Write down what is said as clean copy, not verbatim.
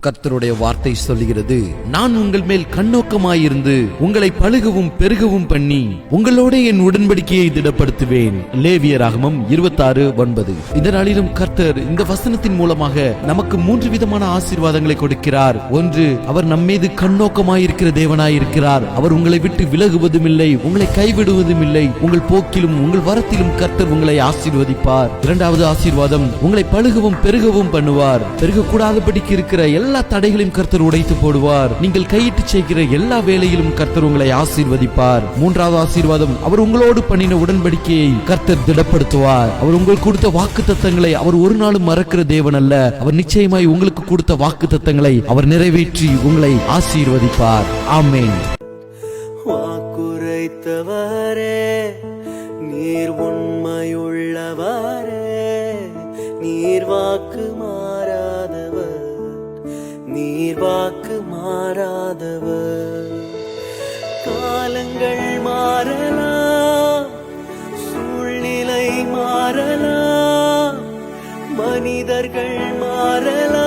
கர்த்தருடைய வார்த்தை சொல்லுகிறது, நான் உங்கள் மேல் கண்ணோக்கமாயிருந்து உங்களை பழுகவும் பெருகவும் பண்ணி உங்களோட என் உடன்படிக்கையை திடப்படுத்துவேன். லேவியராகமம் 26:9. இந்த நாளிலும் கர்த்தர் இந்த வசனத்தின் மூலமாக நமக்கு 3 விதமான ஆசீர்வாதங்களை கொடுக்கிறார். ஒன்று, அவர் நம்மீது கண்ணோக்கமாயிருக்கிற தேவனாயிருக்கிறார். அவர் உங்களை விட்டு விலகுவதும் இல்லை, உங்களை கைவிடுவதும் இல்லை. உங்கள் போக்கிலும் உங்கள் வரத்திலும் கர்த்தர் உங்களை ஆசீர்வதிப்பார். இரண்டாவது ஆசீர்வாதம், உங்களை பழுகவும் பெருகவும் பண்ணுவார். பெருகக்கூடாதபடிக்கு இருக்கிற எல்லா தடைகளையும் கர்த்தர் உடைத்து போடுவார். நீங்கள் கையிட்டு செய்கிற எல்லா வேலையிலும் கர்த்தர் உங்களை ஆசீர்வதிப்பார். மூன்றாவது ஆசீர்வாதம், அவர் உங்களோடு பண்ணின உடன்படிக்கையை கர்த்தர் திடப்படுத்துவார். அவர் உங்களுக்கு கொடுத்த வாக்குத்தத்தங்களை அவர் ஒரு நாளும் மறக்கிற தேவன் அல்ல. அவர் நிச்சயமாய் உங்களுக்கு கொடுத்த வாக்குத்தத்தங்களை அவர் நிறைவேற்றி உங்களை ஆசீர்வதிப்பார். ஆமென். வாக்குரைத்தவரே, நீர் உண்மையுள்ளவரே, நீர் வாக்கு மாறாதவர், நீர் வாக்கு மாறாதவர். காலங்கள் மாறலாம், சூழ்நிலை மாறலாம், மனிதர்கள் மாறலாம்,